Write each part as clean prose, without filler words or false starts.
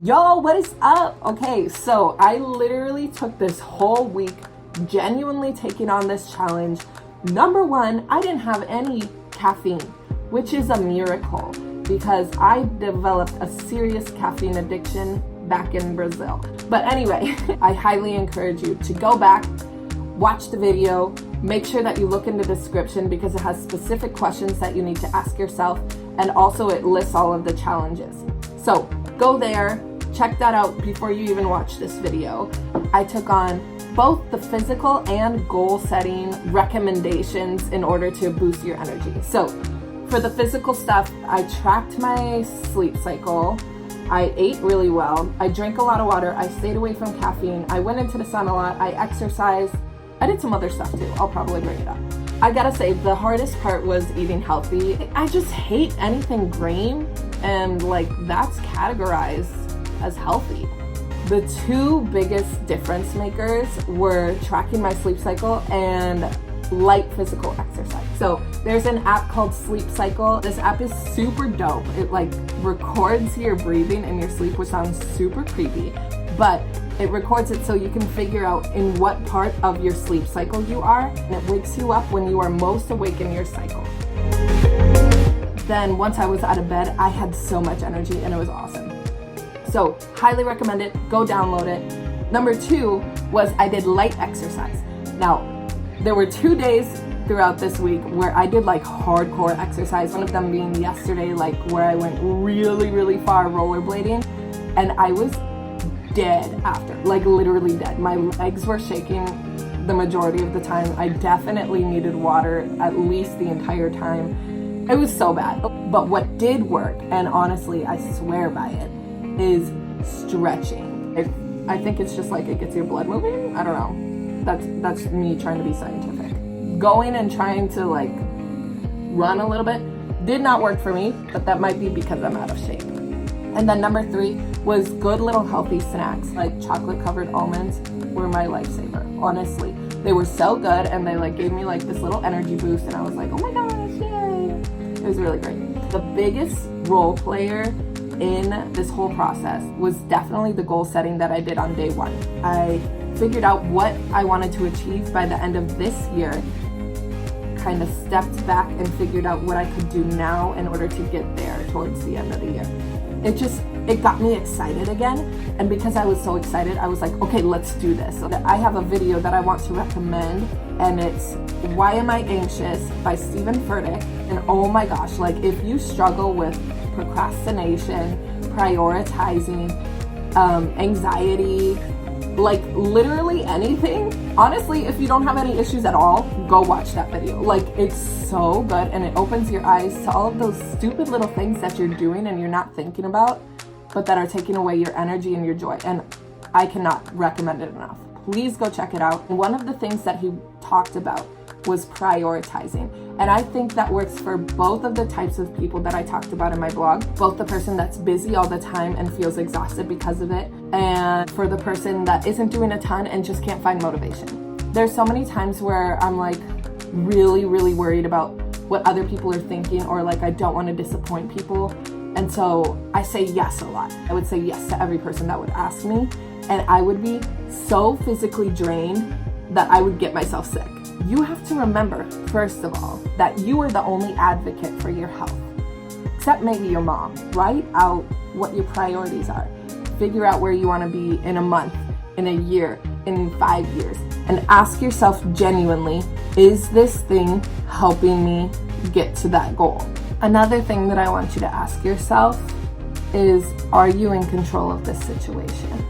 Yo, what is up? Okay, so I literally took this whole week genuinely taking on this challenge. Number one, I didn't have any caffeine, which is a miracle because I developed a serious caffeine addiction back in Brazil. But anyway, I highly encourage you to go back, watch the video, make sure that you look in the description because it has specific questions that you need to ask yourself, and also it lists all of the challenges. So go there, check that out before you even watch this video. I took on both the physical and goal setting recommendations in order to boost your energy. So for the physical stuff, I tracked my sleep cycle. I ate really well. I drank a lot of water. I stayed away from caffeine. I went into the sun a lot. I exercised. I did some other stuff too. I'll probably bring it up. I gotta say, the hardest part was eating healthy. I just hate anything grain, and like that's categorized as healthy. The two biggest difference makers were tracking my sleep cycle and light physical exercise. So there's an app called Sleep Cycle. This app is super dope. It like records your breathing in your sleep, which sounds super creepy, but it records it so you can figure out in what part of your sleep cycle you are, and it wakes you up when you are most awake in your cycle. Then once I was out of bed, I had so much energy and it was awesome. So highly recommend it, go download it. Number two was I did light exercise. Now, there were 2 days throughout this week where I did like hardcore exercise. One of them being yesterday, like where I went really, really far rollerblading, and I was dead after, like literally dead. My legs were shaking the majority of the time. I definitely needed water at least the entire time. It was so bad. But what did work, and honestly, I swear by it, is stretching. I think it's just like it gets your blood moving. I don't know. That's me trying to be scientific. Going and trying to like run a little bit did not work for me, but that might be because I'm out of shape. And then number three was good little healthy snacks, like chocolate covered almonds were my lifesaver. Honestly, they were so good, and they like gave me like this little energy boost, and I was like, oh my gosh, yay. It was really great. The biggest role player in this whole process was definitely the goal setting that I did on day one. I figured out what I wanted to achieve by the end of this year, kind of stepped back and figured out what I could do now in order to get there towards the end of the year. It got me excited again, and because I was so excited, I was like, okay, let's do this. So I have a video that I want to recommend, and it's Why Am I Anxious by Stephen Furtick. And oh my gosh, like if you struggle with procrastination, prioritizing, anxiety, like literally anything, honestly, if you don't have any issues at all, go watch that video. Like it's so good, and it opens your eyes to all of those stupid little things that you're doing and you're not thinking about, but that are taking away your energy and your joy. And I cannot recommend it enough. Please go check it out. One of the things that he talked about was prioritizing. And I think that works for both of the types of people that I talked about in my blog, both the person that's busy all the time and feels exhausted because of it, and for the person that isn't doing a ton and just can't find motivation. There's so many times where I'm like really, really worried about what other people are thinking, or like I don't want to disappoint people. And so I say yes a lot. I would say yes to every person that would ask me, and I would be so physically drained that I would get myself sick. You have to remember, first of all, that you are the only advocate for your health, except maybe your mom. Write out what your priorities are. Figure out where you want to be in a month, in a year, in 5 years, and ask yourself genuinely, is this thing helping me get to that goal? Another thing that I want you to ask yourself is, are you in control of this situation?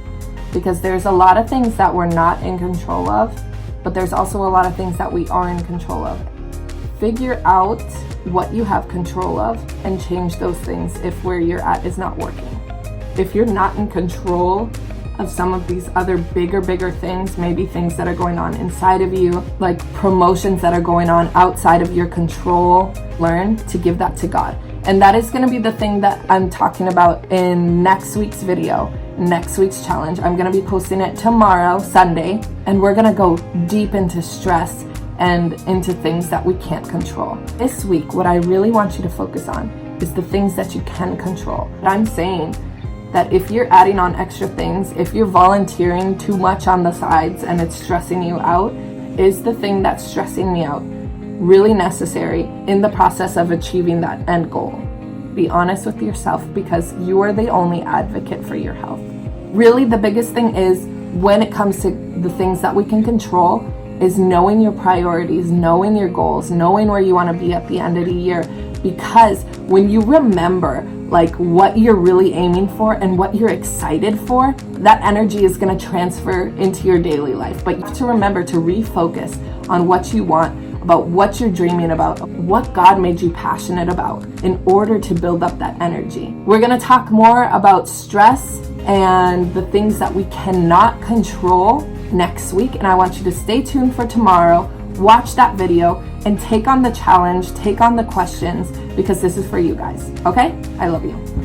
Because there's a lot of things that we're not in control of, but there's also a lot of things that we are in control of. Figure out what you have control of and change those things if where you're at is not working. If you're not in control of some of these other bigger things, maybe things that are going on inside of you, like promotions that are going on outside of your control, learn to give that to God. And that is going to be the thing that I'm talking about in next week's video, next week's challenge. I'm going to be posting it tomorrow, Sunday, and we're going to go deep into stress and into things that we can't control. This week, what I really want you to focus on is the things that you can control. I'm saying that if you're adding on extra things, if you're volunteering too much on the sides and it's stressing you out, is the thing that's stressing me out really necessary in the process of achieving that end goal? Be honest with yourself, because you are the only advocate for your health. Really, the biggest thing is, when it comes to the things that we can control, is knowing your priorities, knowing your goals, knowing where you want to be at the end of the year. Because when you remember like what you're really aiming for and what you're excited for, that energy is going to transfer into your daily life. But you have to remember to refocus on what you want, about what you're dreaming about, what God made you passionate about, in order to build up that energy. We're going to talk more about stress and the things that we cannot control next week, and I want you to stay tuned for tomorrow. Watch that video and take on the challenge, take on the questions, because this is for you guys. Okay? I love you.